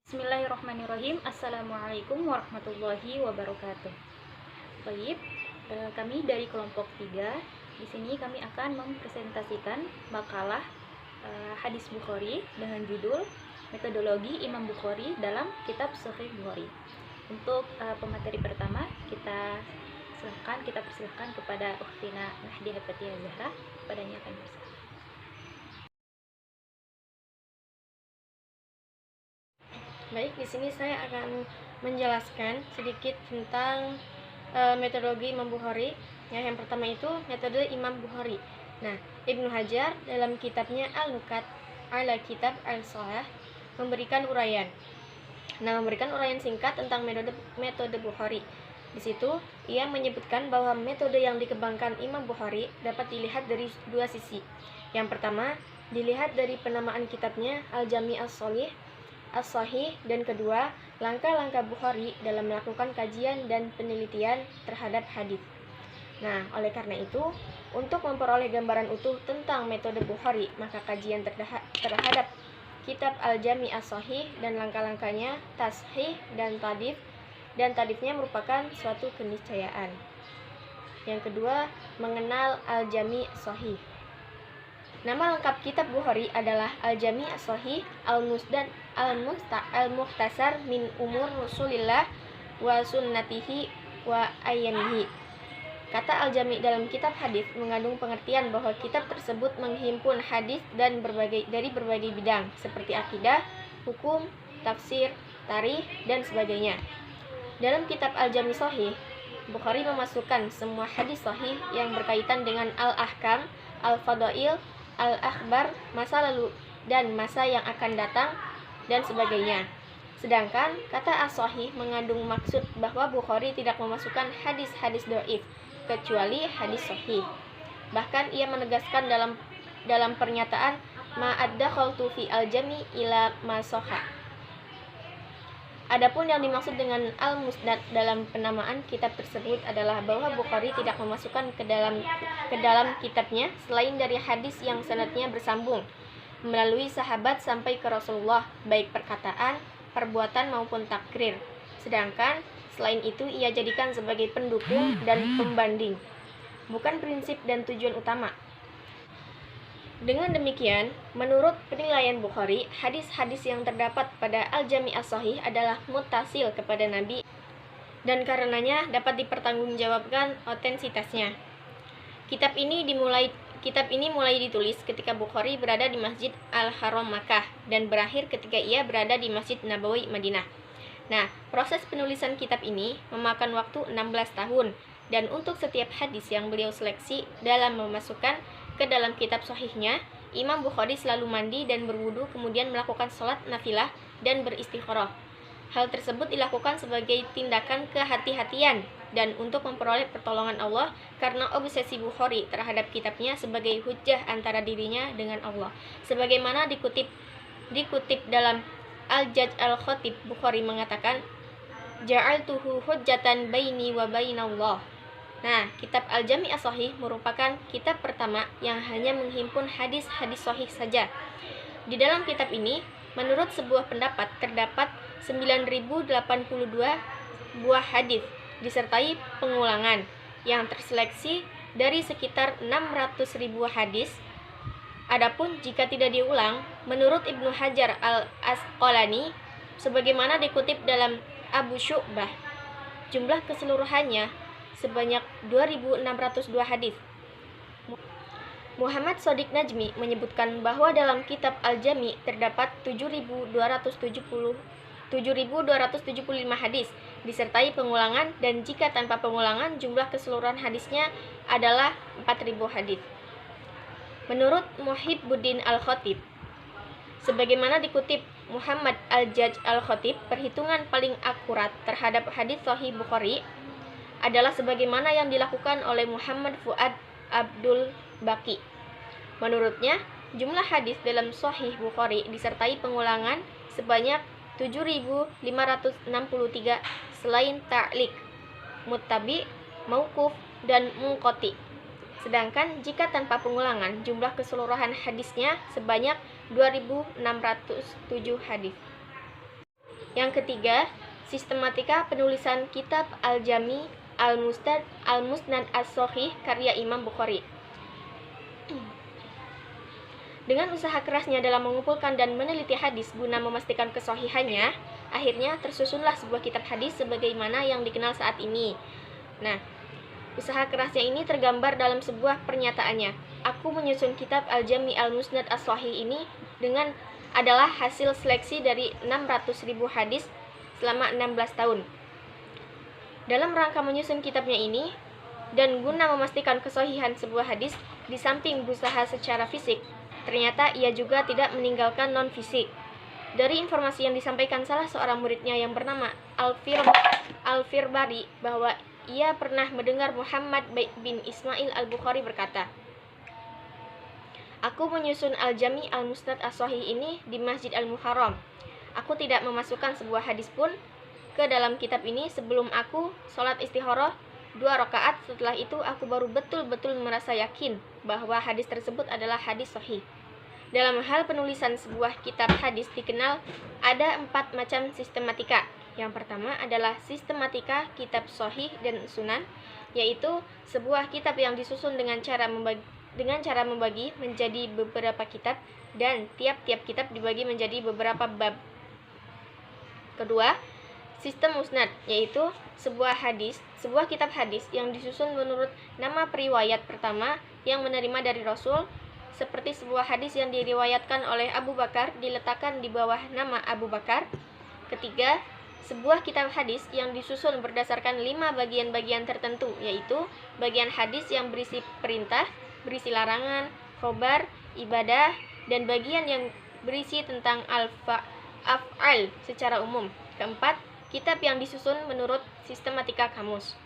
Bismillahirrahmanirrahim. Assalamualaikum warahmatullahi wabarakatuh. Baik, kami dari kelompok 3. Di sini kami akan mempresentasikan makalah hadis Bukhari dengan judul Metodologi Imam Bukhari dalam Kitab Sahih Bukhari. Untuk pemateri pertama, kita persilahkan kepada Ukhtina Nahdiah Fathiyah Zahra. Padanya akan bersama. Baik, di sini saya akan menjelaskan sedikit tentang metodologi Imam Bukhari. Yang pertama itu metode Imam Bukhari. Nah, Ibnu Hajar dalam kitabnya Al-Nukat ala Kitab Al-Shahih memberikan uraian. Memberikan uraian singkat tentang metode Bukhari. Di situ ia menyebutkan bahwa metode yang dikembangkan Imam Bukhari dapat dilihat dari dua sisi. Yang pertama, dilihat dari penamaan kitabnya Al-Jami' As-Sahih, dan kedua, langkah-langkah Bukhari dalam melakukan kajian dan penelitian terhadap hadis. Nah, oleh karena itu, untuk memperoleh gambaran utuh tentang metode Bukhari, maka kajian terhadap kitab Al-Jami' As-Sahih dan langkah-langkahnya, tashih dan tadifnya merupakan suatu keniscayaan. Yang kedua, mengenal Al-Jami' Sahih. Nama lengkap kitab Bukhari adalah Al-Jami' As-Sahih Al-Mukhtasar min Umur Rasulillah wa Sunnatihi wa Ayyamihi. Kata Al-Jami' dalam kitab hadis mengandung pengertian bahwa kitab tersebut menghimpun hadis dan dari berbagai bidang seperti akidah, hukum, tafsir, tarikh, dan sebagainya. Dalam kitab Al-Jami' Sahih, Bukhari memasukkan semua hadis sahih yang berkaitan dengan al-ahkam, al-fadail, al-akhbar, masa lalu dan masa yang akan datang, dan sebagainya. Sedangkan kata as-sahih mengandung maksud bahwa Bukhari tidak memasukkan hadis-hadis dhaif kecuali hadis sahih. Bahkan ia menegaskan dalam pernyataan ma'addakhaltu fi al-jami' ila ma sahha. Adapun yang dimaksud dengan al-musnad dalam penamaan kitab tersebut adalah bahwa Bukhari tidak memasukkan ke dalam kitabnya selain dari hadis yang sanadnya bersambung melalui sahabat sampai ke Rasulullah, baik perkataan, perbuatan maupun takrir. Sedangkan selain itu ia jadikan sebagai pendukung dan pembanding, bukan prinsip dan tujuan utama. Dengan demikian, menurut penilaian Bukhari, hadis-hadis yang terdapat pada Al-Jami' As-Sahih adalah muttasil kepada Nabi dan karenanya dapat dipertanggungjawabkan otensitasnya. Kitab ini mulai ditulis ketika Bukhari berada di Masjid Al-Haram Makkah dan berakhir ketika ia berada di Masjid Nabawi Madinah. Nah, proses penulisan kitab ini memakan waktu 16 tahun dan untuk setiap hadis yang beliau seleksi dalam memasukkan ke dalam kitab sahihnya, Imam Bukhari selalu mandi dan berwudu kemudian melakukan sholat nafilah dan beristikharah. Hal tersebut dilakukan sebagai tindakan kehati-hatian dan untuk memperoleh pertolongan Allah karena obsesi Bukhari terhadap kitabnya sebagai hujjah antara dirinya dengan Allah. Sebagaimana dikutip dalam Al-Jaj Al-Khatib, Bukhari mengatakan, "Ja'altuhu hujjatan baini wa bainallah." Nah, kitab Al-Jami' As-Sahih merupakan kitab pertama yang hanya menghimpun hadis-hadis sahih saja. Di dalam kitab ini, menurut sebuah pendapat, terdapat 9.082 buah hadis disertai pengulangan yang terseleksi dari sekitar 600.000 hadis. Adapun jika tidak diulang, menurut Ibnu Hajar Al-Asqalani, sebagaimana dikutip dalam Abu Syu'bah, jumlah keseluruhannya sebanyak 2.602 hadis. Muhammad Shadiq Najmi menyebutkan bahwa dalam kitab Al-Jami' terdapat 7.275 hadis disertai pengulangan, dan jika tanpa pengulangan jumlah keseluruhan hadisnya adalah 4.000 hadis. Menurut Muhibbuddin Al-Khatib, sebagaimana dikutip Muhammad Al-Jaj Al-Khatib, perhitungan paling akurat terhadap hadis sahih Bukhari adalah sebagaimana yang dilakukan oleh Muhammad Fuad Abdul Baqi. Menurutnya, jumlah hadis dalam Sahih Bukhari disertai pengulangan sebanyak 7.563 selain ta'liq, muttabi, mauquf, dan munqati. Sedangkan jika tanpa pengulangan, jumlah keseluruhan hadisnya sebanyak 2.607 hadis. Yang ketiga, sistematika penulisan kitab Al-Jami, Al-Musnad As-Shahih karya Imam Bukhari. Dengan usaha kerasnya dalam mengumpulkan dan meneliti hadis guna memastikan kesahihannya, akhirnya tersusunlah sebuah kitab hadis sebagaimana yang dikenal saat ini. Nah, usaha kerasnya ini tergambar dalam sebuah pernyataannya. Aku menyusun kitab Al-Jami Al-Musnad As-Shahih ini adalah hasil seleksi dari 600.000 hadis selama 16 tahun. Dalam rangka menyusun kitabnya ini, dan guna memastikan kesahihan sebuah hadis, di samping berusaha secara fisik, ternyata ia juga tidak meninggalkan non-fisik. Dari informasi yang disampaikan salah seorang muridnya yang bernama Al-Firbari, bahwa ia pernah mendengar Muhammad bin Ismail Al-Bukhari berkata, "Aku menyusun Al-Jami Al-Musnad As-Shahih ini di Masjid Al-Muharram. Aku tidak memasukkan sebuah hadis pun ke dalam kitab ini sebelum aku sholat istikharah 2 rakaat. Setelah itu aku baru betul-betul merasa yakin bahwa hadis tersebut adalah hadis sahih." Dalam hal penulisan sebuah kitab hadis dikenal ada 4 macam sistematika. Yang pertama adalah sistematika kitab sahih dan sunan, yaitu sebuah kitab yang disusun dengan cara membagi menjadi beberapa kitab dan tiap-tiap kitab dibagi menjadi beberapa bab. Kedua, sistem musnad, yaitu sebuah kitab hadis yang disusun menurut nama periwayat pertama yang menerima dari Rasul, seperti sebuah hadis yang diriwayatkan oleh Abu Bakar diletakkan di bawah nama Abu Bakar. Ketiga, sebuah kitab hadis yang disusun berdasarkan 5 bagian-bagian tertentu, yaitu bagian hadis yang berisi perintah, berisi larangan, khobar, ibadah, dan bagian yang berisi tentang af'al secara umum. Keempat, kitab yang disusun menurut sistematika kamus.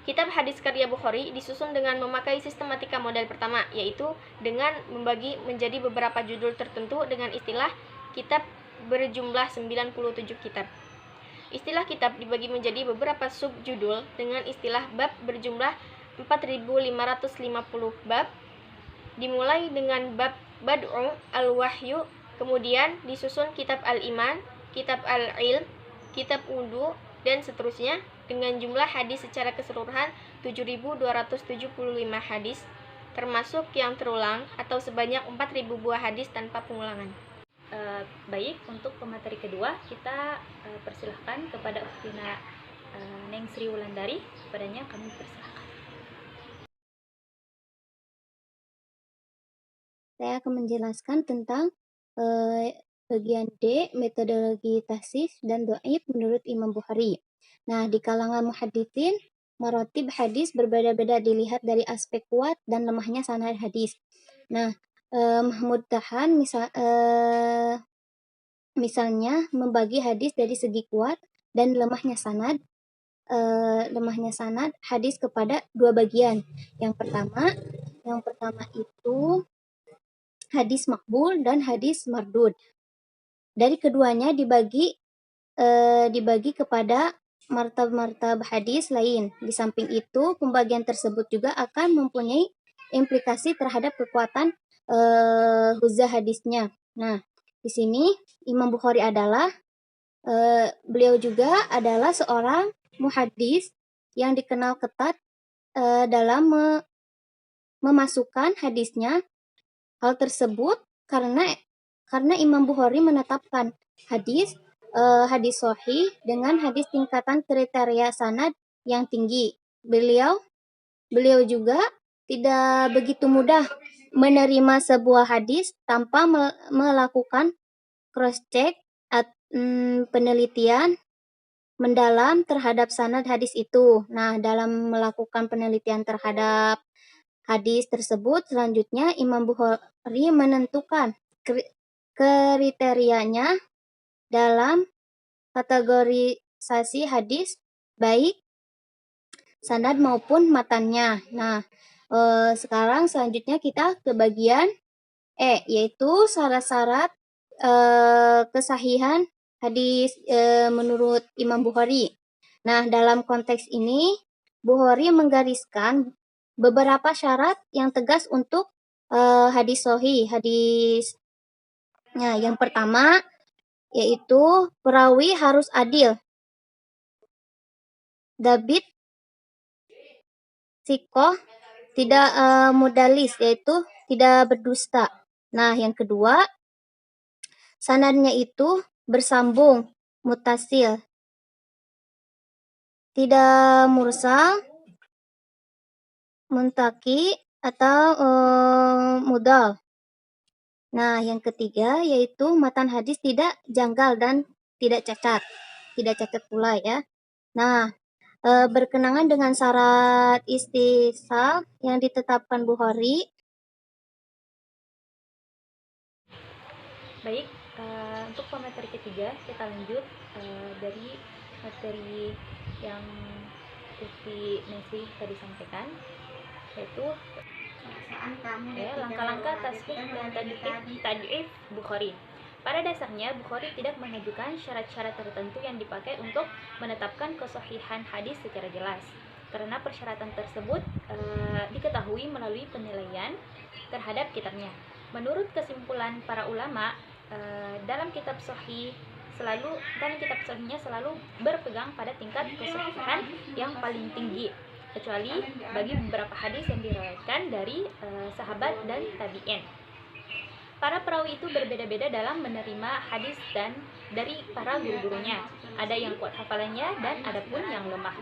Kitab hadis karya Bukhari disusun dengan memakai sistematika model pertama, yaitu dengan membagi menjadi beberapa judul tertentu dengan istilah kitab berjumlah 97 kitab. Istilah kitab dibagi menjadi beberapa subjudul dengan istilah bab berjumlah 4.550 bab, dimulai dengan bab Bad'u Al-Wahyu, kemudian disusun kitab Al-Iman, kitab Al-Ilm, kitab Wudu, dan seterusnya dengan jumlah hadis secara keseluruhan 7.275 hadis, termasuk yang terulang atau sebanyak 4.000 buah hadis tanpa pengulangan. Baik, untuk pemateri kedua kita persilahkan kepada Uktina Neng Sri Wulandari. Kepadanya kami persilahkan. Saya akan menjelaskan tentang bagian D, metodologi tahsis dan dhaif menurut Imam Bukhari. Nah, di kalangan muhaditsin, marotib hadis berbeda-beda dilihat dari aspek kuat dan lemahnya sanad hadis. Nah, Mahmud Tahan misalnya membagi hadis dari segi kuat dan lemahnya sanad hadis kepada 2 bagian. Yang pertama itu hadis makbul dan hadis mardud. Dari keduanya dibagi kepada martab-martab hadis lain. Di samping itu, pembagian tersebut juga akan mempunyai implikasi terhadap kekuatan huzah hadisnya. Nah, di sini Imam Bukhari beliau juga adalah seorang muhaddis yang dikenal ketat dalam memasukkan hadisnya. Hal tersebut karena Imam Bukhari menetapkan hadis sahih dengan hadis tingkatan kriteria sanad yang tinggi. Beliau juga tidak begitu mudah menerima sebuah hadis tanpa melakukan cross-check penelitian mendalam terhadap sanad hadis itu. Nah, dalam melakukan penelitian terhadap hadis tersebut, selanjutnya Imam Bukhari menentukan kriterianya dalam kategorisasi hadis, baik sanad maupun matannya. Nah, selanjutnya kita ke bagian E, yaitu syarat-syarat kesahihan hadis menurut Imam Bukhari. Nah, dalam konteks ini, Bukhari menggariskan beberapa syarat yang tegas untuk hadis sahih. Nah, yang pertama, yaitu perawi harus adil, dabit, sikoh, tidak mudalis, yaitu tidak berdusta. Nah, yang kedua, sanadnya itu bersambung, mutasil, tidak mursal, muntaki, atau mudal. Nah, yang ketiga yaitu matan hadis tidak janggal dan tidak cacat. Tidak cacat pula ya. Nah, berkenangan dengan syarat istisal yang ditetapkan Bukhari. Baik, untuk pemateri ketiga kita lanjut dari materi yang Uti Mesih tadi sampaikan, yaitu langkah-langkah tasbih dan tad'if Bukhari. Pada dasarnya, Bukhari tidak mengajukan syarat-syarat tertentu yang dipakai untuk menetapkan kesahihan hadis secara jelas. Karena persyaratan tersebut diketahui melalui penilaian terhadap kitabnya. Menurut kesimpulan para ulama, dalam kitab sahihnya selalu berpegang pada tingkat kesahihan yang paling tinggi, kecuali bagi beberapa hadis yang diriwayatkan dari sahabat dan tabi'in. Para perawi itu berbeda-beda dalam menerima hadis dan dari para guru-gurunya. Ada yang kuat hafalannya dan ada pun yang lemah.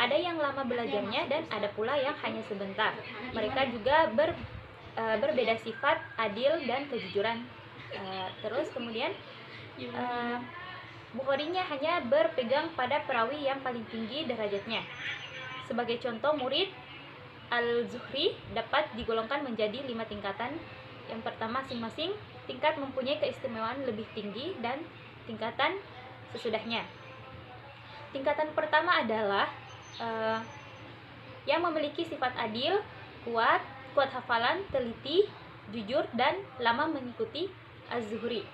Ada yang lama belajarnya dan ada pula yang hanya sebentar. Mereka juga berbeda sifat, adil dan kejujuran. Terus kemudian Bukharinya hanya berpegang pada perawi yang paling tinggi derajatnya. Sebagai contoh, murid Al-Zuhri dapat digolongkan menjadi 5 tingkatan. Yang pertama, masing-masing tingkat mempunyai keistimewaan lebih tinggi dan tingkatan sesudahnya. Tingkatan pertama adalah yang memiliki sifat adil, kuat hafalan, teliti, jujur, dan lama mengikuti Az-Zuhri.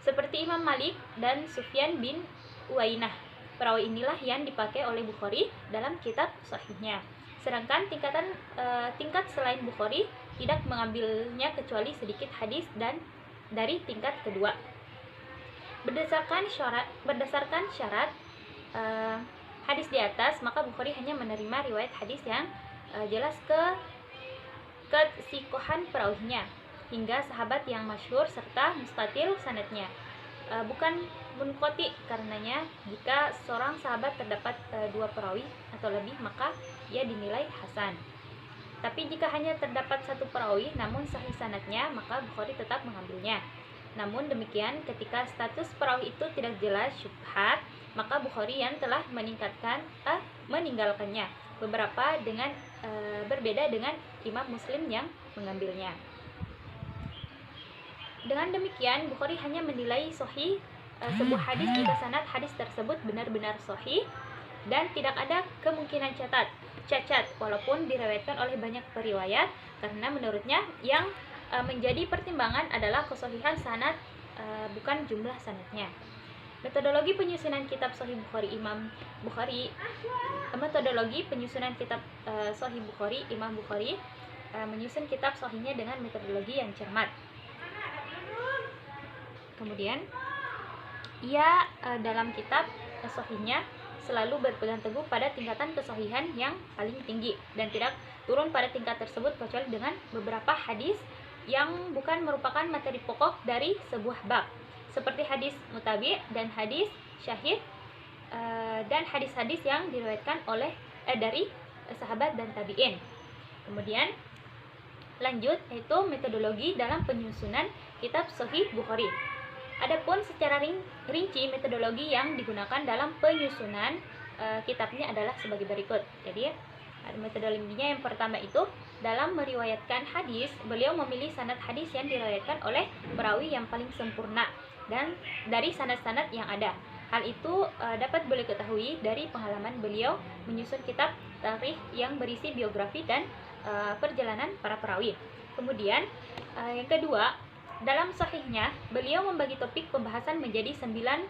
Seperti Imam Malik dan Sufyan bin Uwainah. Perawi inilah yang dipakai oleh Bukhari dalam kitab sahihnya. Sedangkan tingkat selain Bukhari tidak mengambilnya kecuali sedikit hadis dan dari tingkat kedua. Berdasarkan syarat hadis di atas, maka Bukhari hanya menerima riwayat hadis yang jelas kesikohan perawinya hingga sahabat yang masyhur serta mustatil sanadnya. Bukan munqati, karenanya jika seorang sahabat terdapat 2 perawi atau lebih, maka ia dinilai hasan. Tapi jika hanya terdapat 1 perawi namun sahih sanadnya, maka Bukhari tetap mengambilnya. Namun demikian, ketika status perawi itu tidak jelas syubhat, maka Bukhari yang telah meninggalkannya. Berbeda dengan Imam Muslim yang mengambilnya. Dengan demikian, Bukhari hanya menilai sahih sebuah hadis jika sanad hadis tersebut benar-benar sahih dan tidak ada kemungkinan cacat walaupun diriwayatkan oleh banyak periwayat, karena menurutnya yang menjadi pertimbangan adalah kesahihan sanad, bukan jumlah sanadnya. Metodologi penyusunan kitab Sahih Bukhari Imam Bukhari menyusun kitab sahihnya dengan metodologi yang cermat. Kemudian ia dalam kitab sahihnya selalu berpegang teguh pada tingkatan kesahihan yang paling tinggi dan tidak turun pada tingkat tersebut kecuali dengan beberapa hadis yang bukan merupakan materi pokok dari sebuah bab, seperti hadis mutabi dan hadis syahid, dan hadis-hadis yang diriwayatkan dari sahabat dan tabi'in. Kemudian lanjut, yaitu metodologi dalam penyusunan kitab Sahih Bukhari. Adapun secara rinci metodologi yang digunakan dalam penyusunan kitabnya adalah sebagai berikut. Jadi metodologinya yang pertama itu dalam meriwayatkan hadis, beliau memilih sanad hadis yang diriwayatkan oleh perawi yang paling sempurna dan dari sanad-sanad yang ada. Hal itu dapat beliau ketahui dari pengalaman beliau menyusun kitab tarikh yang berisi biografi dan perjalanan para perawi. Kemudian yang kedua, dalam sahihnya beliau membagi topik pembahasan menjadi 90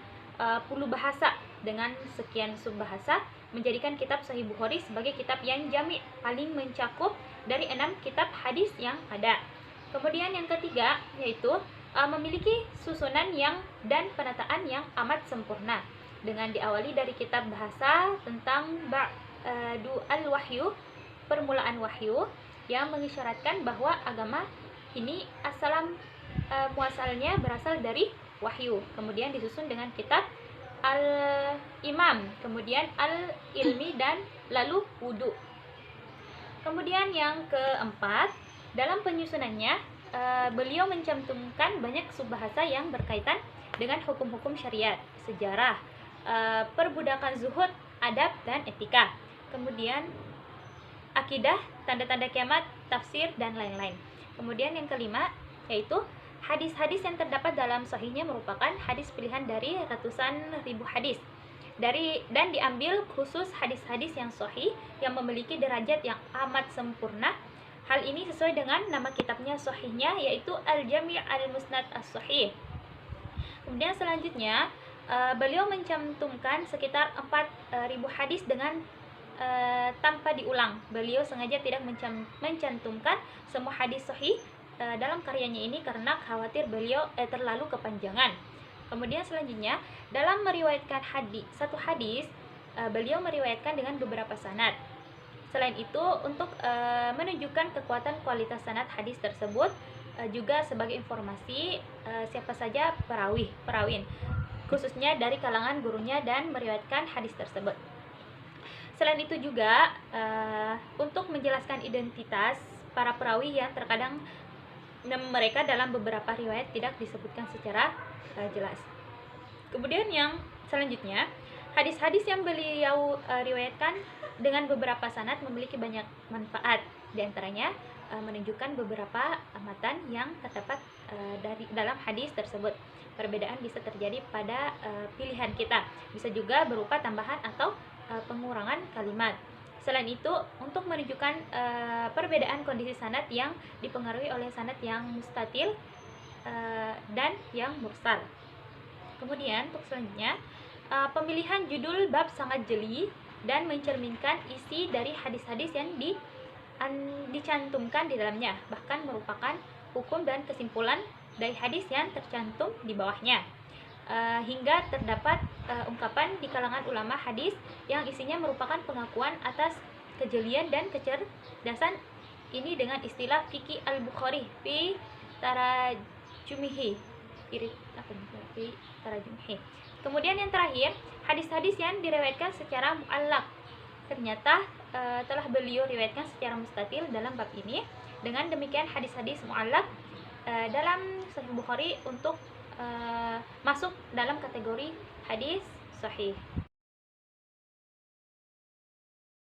bahasa dengan sekian subbahasa, menjadikan kitab Sahih Bukhari sebagai kitab yang jami', paling mencakup dari 6 kitab hadis yang ada. Kemudian yang ketiga, yaitu memiliki susunan dan penataan yang amat sempurna, dengan diawali dari kitab bahasa tentang Ba'du al-Wahyu, permulaan wahyu, yang mengisyaratkan bahwa agama ini muasalnya berasal dari wahyu. Kemudian disusun dengan kitab Al-Imam, kemudian Al-Ilmi, dan lalu Wudu. Kemudian yang keempat, dalam penyusunannya beliau mencantumkan banyak subbahasa yang berkaitan dengan hukum-hukum syariat, sejarah, perbudakan zuhud, adab, dan etika. Kemudian akidah, tanda-tanda kiamat, tafsir, dan lain-lain. Kemudian yang kelima, yaitu hadis-hadis yang terdapat dalam sahihnya merupakan hadis pilihan dari ratusan ribu hadis. Dan diambil khusus hadis-hadis yang sahih yang memiliki derajat yang amat sempurna. Hal ini sesuai dengan nama kitabnya sahihnya, yaitu Al-Jami' Al-Musnad As-Sahih. Kemudian selanjutnya beliau mencantumkan sekitar 4.000 hadis dengan tanpa diulang. Beliau sengaja tidak mencantumkan semua hadis sahih dalam karyanya ini karena khawatir beliau terlalu kepanjangan. Kemudian selanjutnya, dalam meriwayatkan satu hadis, beliau meriwayatkan dengan beberapa sanad. Selain itu, untuk menunjukkan kekuatan kualitas sanad hadis tersebut, juga sebagai informasi siapa saja perawin, khususnya dari kalangan gurunya dan meriwayatkan hadis tersebut. Selain itu juga untuk menjelaskan identitas para perawi yang terkadang mereka dalam beberapa riwayat tidak disebutkan secara jelas. Kemudian yang selanjutnya, hadis-hadis yang beliau riwayatkan dengan beberapa sanad memiliki banyak manfaat. Di antaranya menunjukkan beberapa amatan yang terdapat dalam hadis tersebut. Perbedaan bisa terjadi pada pilihan kita, bisa juga berupa tambahan atau pengurangan kalimat. Selain itu, untuk menunjukkan perbedaan kondisi sanad yang dipengaruhi oleh sanad yang mustatil dan yang mursal. Kemudian untuk selanjutnya, pemilihan judul bab sangat jeli dan mencerminkan isi dari hadis-hadis yang dicantumkan di dalamnya, bahkan merupakan hukum dan kesimpulan dari hadis yang tercantum di bawahnya. Hingga terdapat ungkapan di kalangan ulama hadis yang isinya merupakan pengakuan atas kejelian dan kecerdasan ini dengan istilah Fiqih Al-Bukhari fi Tarajumihi. Kemudian yang terakhir, hadis-hadis yang diriwayatkan secara mu'allaq ternyata telah beliau riwayatkan secara mustatil dalam bab ini. Dengan demikian hadis-hadis mu'allaq dalam Sahih Bukhari untuk masuk dalam kategori hadis sahih.